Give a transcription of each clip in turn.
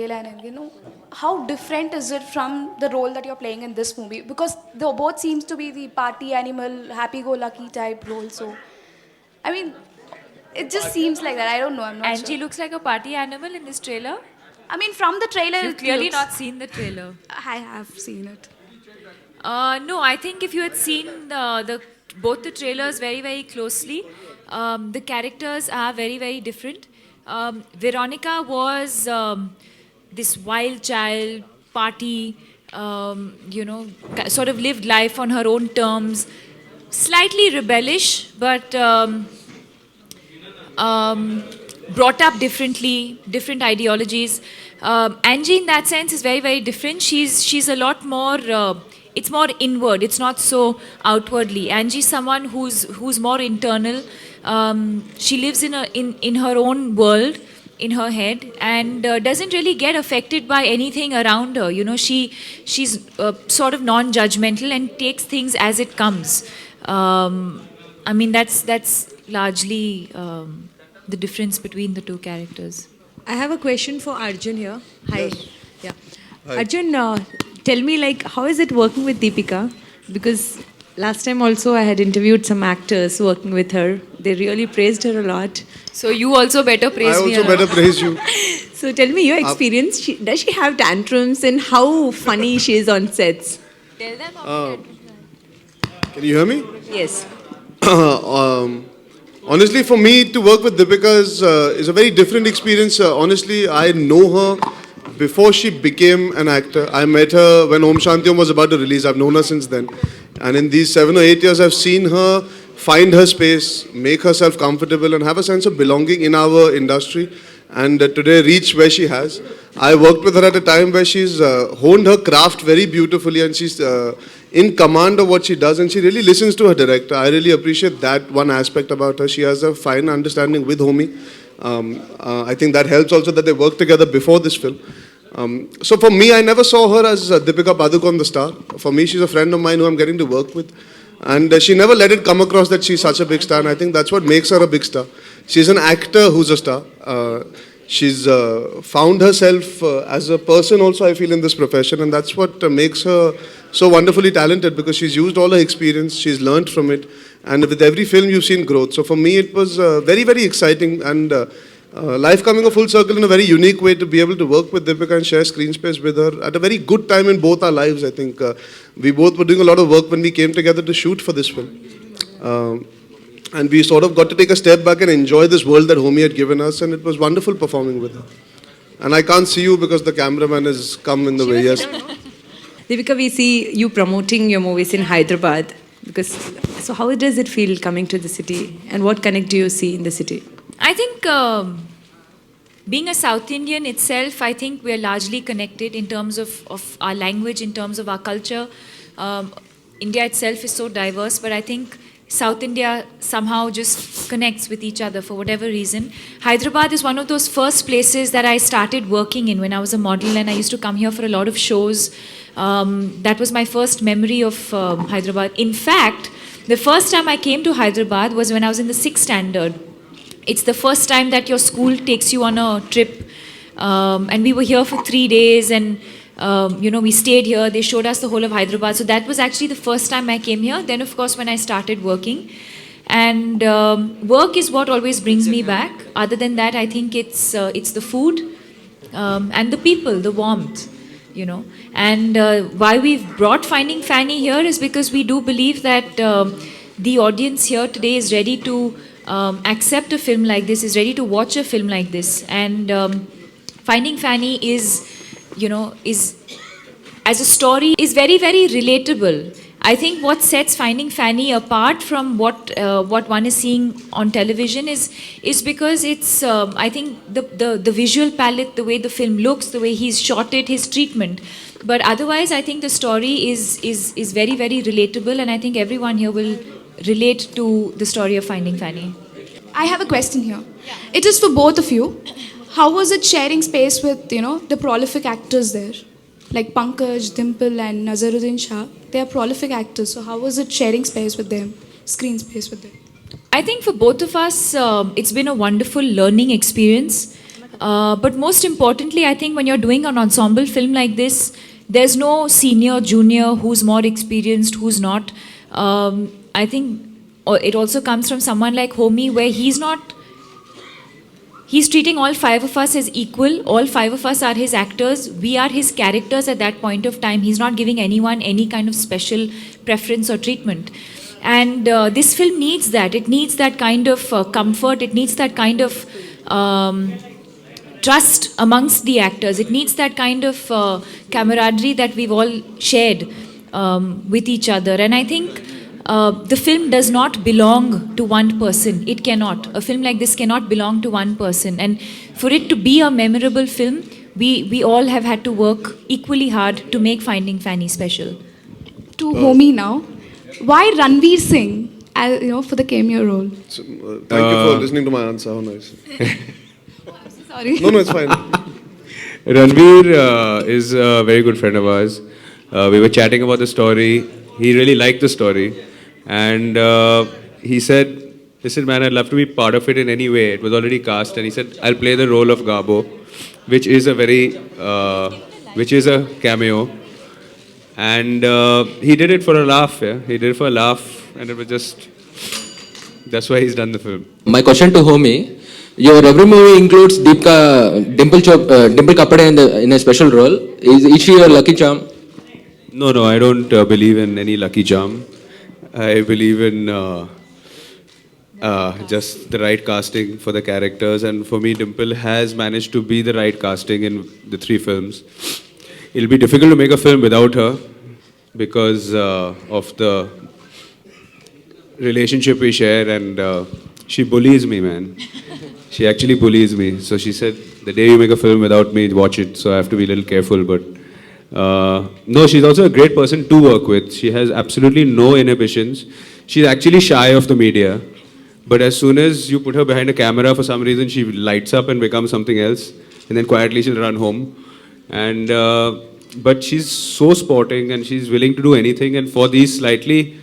trailer and how different is it from the role that you're playing in this movie? Because they both seems to be the party animal, happy-go-lucky type role. So, I mean, it just seems like that. I don't know. I'm not sure. Angie looks like a party animal in this trailer. I mean, from the trailer, You've it clearly looks. not seen the trailer. I have seen it. No, I think if you had seen both the trailers very, very closely, the characters are very, very different. Veronica was this wild child, party, sort of lived life on her own terms, slightly rebellish, but brought up differently, different ideologies. Angie, in that sense, is very, very different. She's a lot more. It's more inward. It's not so outwardly. Angie's someone who's more internal. She lives in her own world, in her head, and doesn't really get affected by anything around her. She's sort of non-judgmental and takes things as it comes. I mean, that's largely the difference between the two characters. I have a question for Arjun here. Hi. Yes. Yeah. Hi. Arjun, tell me, like, how is it working with Deepika? Because last time also I had interviewed some actors working with her. They really praised her a lot. So you also better praise I me. also better praise you. So tell me your experience. Does she have tantrums and how funny she is on sets? Tell them about Can you hear me? Yes. Honestly, for me to work with Deepika is a very different experience. Honestly, I know her before she became an actor. I met her when Om Shanti Om was about to release. I've known her since then. And in these 7 or 8 years, I've seen her find her space, make herself comfortable, and have a sense of belonging in our industry. And today reach where she has. I worked with her at a time where she's honed her craft very beautifully, and she's in command of what she does, and she really listens to her director. I really appreciate that one aspect about her. She has a fine understanding with Homi. I think that helps also that they worked together before this film. So for me, I never saw her as Deepika Padukone, the star. For me, she's a friend of mine who I'm getting to work with. And she never let it come across that she's such a big star, and I think that's what makes her a big star. She's an actor who's a star. She's found herself as a person also, I feel, in this profession, and that's what makes her so wonderfully talented, because she's used all her experience, she's learned from it, and with every film you've seen growth. So for me, it was very, very exciting, and life coming a full circle in a very unique way to be able to work with Deepika and share screen space with her at a very good time in both our lives. I think we both were doing a lot of work when we came together to shoot for this film. And we sort of got to take a step back and enjoy this world that Homi had given us, and it was wonderful performing with her. And I can't see you because the cameraman has come in the way. Yes. Deepika, we see you promoting your movies in Hyderabad. So how does it feel coming to the city? And what connect do you see in the city? I think being a South Indian itself, I think we are largely connected in terms of our language, in terms of our culture. India itself is so diverse, but I think South India somehow just connects with each other for whatever reason. Hyderabad is one of those first places that I started working in when I was a model, and I used to come here for a lot of shows. That was my first memory of Hyderabad. In fact, the first time I came to Hyderabad was when I was in the 6th standard. It's the first time that your school takes you on a trip. And we were here for 3 days, and we stayed here. They showed us the whole of Hyderabad. So that was actually the first time I came here. Then, of course, when I started working. And work is what always brings me back. Other than that, I think it's the food and the people, the warmth, And why we've brought Finding Fanny here is because we do believe that the audience here today is ready to accept a film like this, is ready to watch a film like this. And Finding Fanny is as a story is very, very relatable. I think what sets Finding Fanny apart from what one is seeing on television is because it's I think the visual palette, the way the film looks, the way he's shot it, his treatment. But otherwise, I think the story is very, very relatable, and I think everyone here will relate to the story of Finding Fanny. I have a question here. It is for both of you. How was it sharing space with, the prolific actors there? Like Pankaj, Dimple and Nazaruddin Shah. They are prolific actors. So how was it sharing space with them, screen space with them? I think for both of us, it's been a wonderful learning experience. But most importantly, I think when you're doing an ensemble film like this, there's no senior, junior, who's more experienced, who's not. I think it also comes from someone like Homi, where he's treating all five of us as equal. All five of us are his actors. We are his characters at that point of time. He's not giving anyone any kind of special preference or treatment. And this film needs that. It needs that kind of comfort. It needs that kind of trust amongst the actors. It needs that kind of camaraderie that we've all shared with each other. And I think the film does not belong to one person. It cannot. A film like this cannot belong to one person. And for it to be a memorable film, we all have had to work equally hard to make Finding Fanny special. To Homi now. Why Ranveer Singh, for the cameo role? So, thank you for listening to my answer. How nice. Sorry. No, it's fine. Ranveer is a very good friend of ours. We were chatting about the story. He really liked the story. And he said, listen man, I'd love to be part of it in any way. It was already cast. And he said, I'll play the role of Gabo, which is a cameo. And he did it for a laugh, yeah. He did it for a laugh. And it was just, that's why he's done the film. My question to Homi, your every movie includes Dimple Kapade in a special role. Is she your lucky charm? No, I don't believe in any lucky charm. I believe in just the right casting for the characters. And for me, Dimple has managed to be the right casting in the 3 films. It'll be difficult to make a film without her because of the relationship we share, and she bullies me, man. She actually bullies me. So she said, the day you make a film without me, watch it. So I have to be a little careful. But no, she's also a great person to work with. She has absolutely no inhibitions. She's actually shy of the media. But as soon as you put her behind a camera, for some reason, she lights up and becomes something else. And then quietly she'll run home. And but she's so sporting and she's willing to do anything. And for these slightly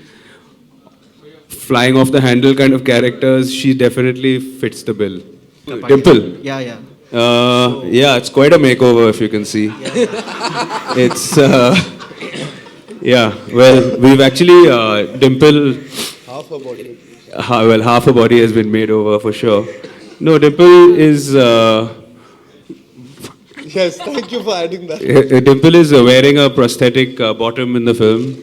flying off the handle kind of characters, she definitely fits the bill. Dimple. Yeah. Yeah, it's quite a makeover if you can see. It's yeah. Well, we've actually Dimple. Half her body. Half her body has been made over for sure. No, Dimple is. Yes, thank you for adding that. Dimple is wearing a prosthetic bottom in the film.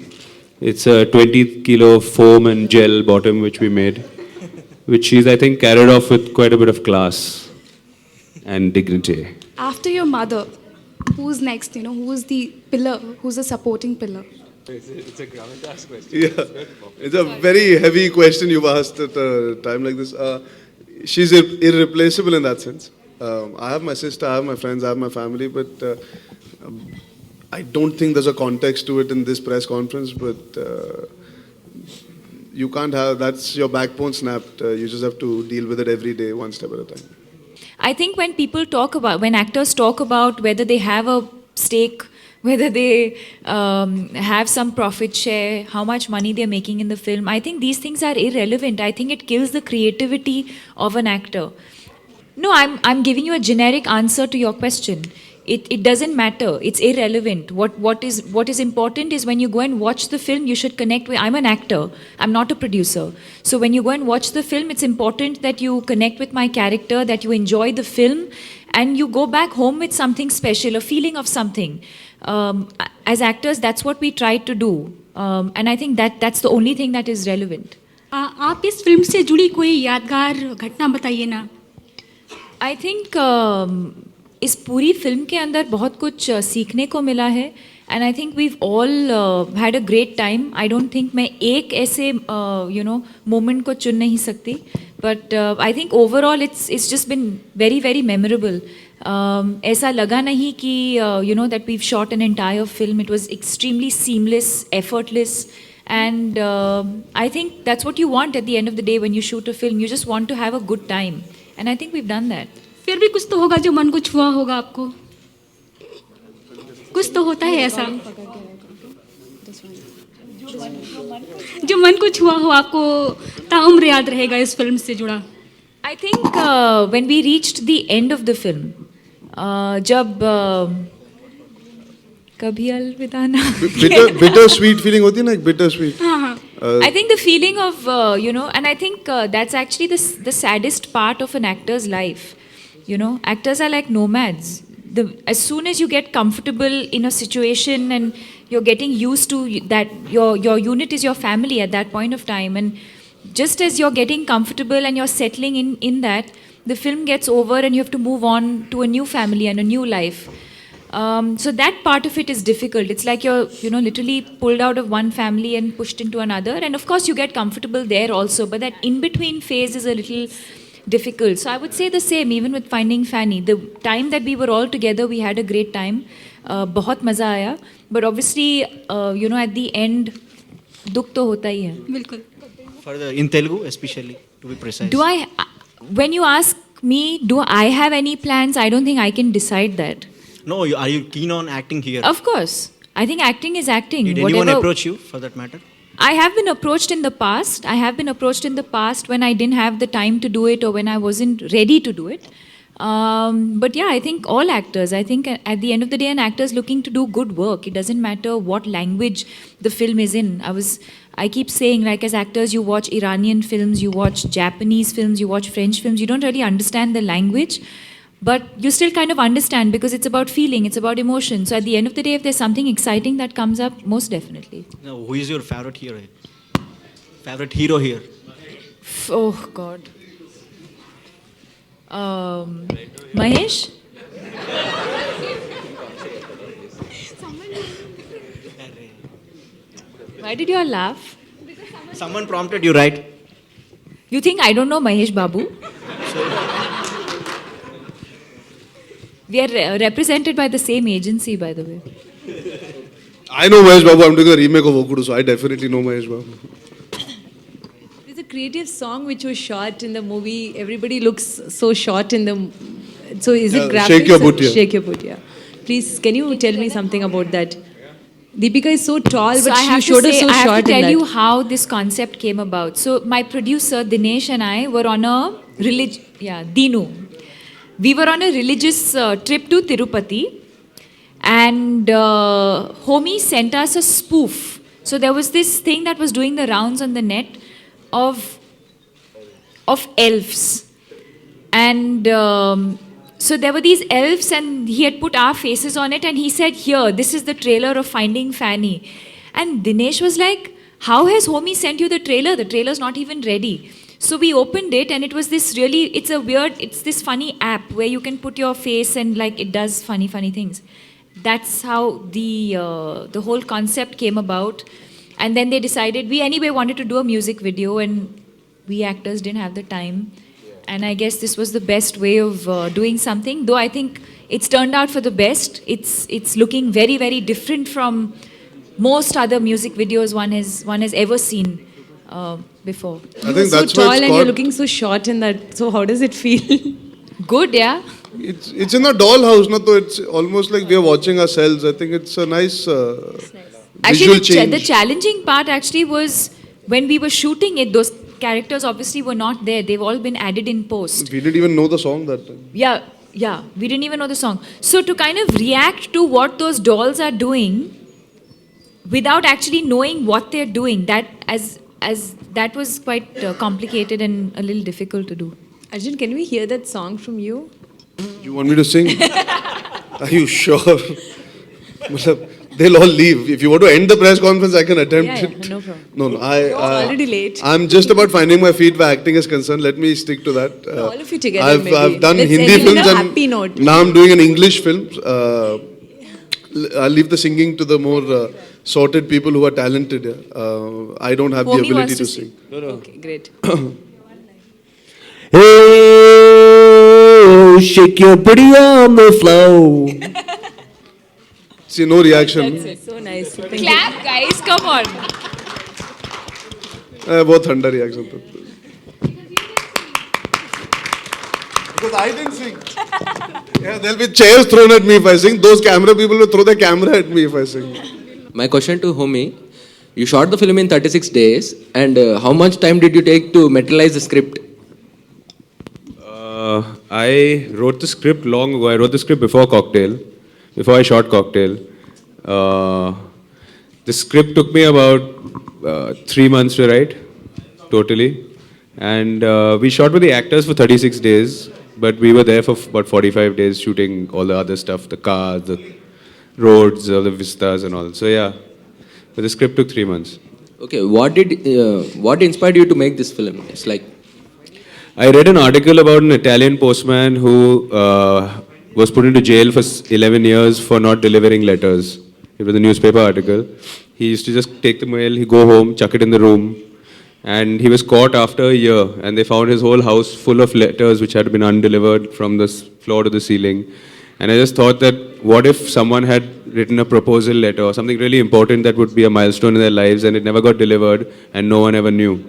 It's a 20-kilo foam and gel bottom which we made, which she's, I think, carried off with quite a bit of class and dignity. After your mother, who's next? Who's the pillar? Who's the supporting pillar? It's a gravitas question. Yeah, it's a very heavy question you've asked at a time like this. She's irreplaceable in that sense. I have my sister, I have my friends, I have my family, but I don't think there's a context to it in this press conference, but you can't have, that's your backbone snapped. You just have to deal with it every day, one step at a time. I think when actors talk about whether they have a stake, whether they have some profit share, how much money they're making in the film, I think these things are irrelevant. I think it kills the creativity of an actor. No, I'm giving you a generic answer to your question. It doesn't matter. It's irrelevant. What is important is when you go and watch the film, you should connect with. I'm an actor. I'm not a producer. So when you go and watch the film, it's important that you connect with my character, that you enjoy the film, and you go back home with something special, a feeling of something. As actors, that's what we try to do, and I think that's the only thing that is relevant. आप इस film से जुड़ी कोई यादगार घटना बताइए ना. I think इस पूरी फिल्म के अंदर बहुत कुछ सीखने को मिला है and I think we've all had a great time. I don't think मैं एक ऐसे मोमेंट को चुन नहीं सकती, but I think overall it's just been very very memorable. ऐसा लगा नहीं कि that we've shot an entire film. It was extremely seamless, effortless, and I think that's what you want at the end of the day when you shoot a film. You just want to have a good time. And I think we've done that. फिर भी कुछ तो होगा जो मन को छुआ होगा आपको. कुछ तो होता है ऐसा जो मन को छुआ हो, आपको ताउम्र याद रहेगा इस फिल्म से जुड़ा. I think when we reached the end of the film, जब कभी अलविदा ना bitter sweet feeling होती है ना, एक bitter sweet. I think the feeling of, and I think that's actually the saddest part of an actor's life. Actors are like nomads. As soon as you get comfortable in a situation and you're getting used to that, your unit is your family at that point of time. And just as you're getting comfortable and you're settling in that, the film gets over and you have to move on to a new family and a new life. So that part of it is difficult. It's like you're, literally pulled out of one family and pushed into another. And of course, you get comfortable there also. But that in-between phase is a little difficult. So I would say the same, even with Finding Fanny. The time that we were all together, we had a great time. बहुत मज़ा आया. But obviously, at the end, दुख तो होता ही है. बिल्कुल. In Telugu, especially, to be precise. When you ask me, do I have any plans? I don't think I can decide that. No, are you keen on acting here? Of course. I think acting is acting. Did anyone approach you for that matter? I have been approached in the past. When I didn't have the time to do it or when I wasn't ready to do it. But yeah, I think all actors, at the end of the day, an actor is looking to do good work. It doesn't matter what language the film is in. I keep saying, like, as actors, you watch Iranian films, you watch Japanese films, you watch French films, you don't really understand the language, but you still kind of understand because it's about feeling, it's about emotion. So at the end of the day, if there's something exciting that comes up, most definitely. Now, who is your favorite hero? Favorite hero here? Oh, God. Mahesh? Why did you all laugh? Someone prompted you, right? You think I don't know Mahesh Babu? We are represented by the same agency, by the way. I know Mahesh Babu. I'm doing a remake of Okudu, so I definitely know Mahesh Babu. There's a creative song which was shot in the movie. Everybody looks so short in the. So is it graphics? Shake Your Booty. Shake Your Booty. Please, can you tell me something about that? Deepika is so tall, but she showed us so short in that. I have to tell you how this concept came about. So my producer Dinesh and I were on a Dinu. We were on a religious trip to Tirupati, and homie sent us a spoof. So there was this thing that was doing the rounds on the net of elves, and so there were these elves, and he had put our faces on it, and he said, "Here, this is the trailer of Finding Fanny." And Dinesh was like, "How has homie sent you the trailer? The trailer's not even ready." So we opened it, and it was this it's this funny app where you can put your face and like it does funny things. That's how the whole concept came about. And then they decided, we anyway wanted to do a music video, and we actors didn't have the time. And I guess this was the best way of doing something, though I think it's turned out for the best. It's looking very, very different from most other music videos one has ever seen before. I think that's so tall why it's and called, you're looking so short in that. So how does it feel? Good, yeah. It's in a dollhouse, not though. It's almost like we are watching ourselves. I think it's a nice Actually, visual change. the challenging part actually was when we were shooting it, those characters obviously were not there. They've all been added in post. We didn't even know the song that time. Yeah, we didn't even know the song. So to kind of react to what those dolls are doing without actually knowing what they're doing, that was quite complicated and a little difficult to do. Arjun, can we hear that song from you? You want me to sing? Are you sure? They'll all leave. If you want to end the press conference, I can attempt it. No problem. No. You're already late. I'm just about finding my feet where acting is concerned. Let me stick to that. All of you together, maybe. I've done Let's Hindi end on a films happy note. and now I'm doing an English film. I'll leave the singing to the more sorted people who are talented. I don't have the Homie ability wants to to sing. Okay, great. Hey, shake your booty on the floor. See, no reaction. That's it. So nice. Thank you. Clap, guys, come on. बहुत ठंडा reaction था. Because I didn't sing. Yeah, there'll be chairs thrown at me if I sing. Those camera people will throw their camera at me if I sing. My question to Homie, you shot the film in 36 days, and how much time did you take to materialize the script? I wrote the script long ago. I wrote the script before Cocktail, before I shot Cocktail. The script took me about 3 months to write, totally. And we shot with the actors for 36 days, but we were there for about 45 days shooting all the other stuff, the cars, the roads, all the vistas and all. So yeah, but the script took 3 months. Okay, what inspired you to make this film? It's like, I read an article about an Italian postman who was put into jail for 11 years for not delivering letters. It was a newspaper article. He used to just take the mail, he go home, chuck it in the room, and he was caught after a year. And they found his whole house full of letters which had been undelivered from the floor to the ceiling. And I just thought that what if someone had written a proposal letter or something really important that would be a milestone in their lives and it never got delivered and no one ever knew.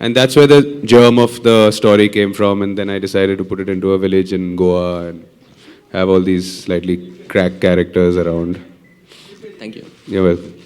And that's where the germ of the story came from. And then I decided to put it into a village in Goa and have all these slightly crack characters around. thank you. You're welcome.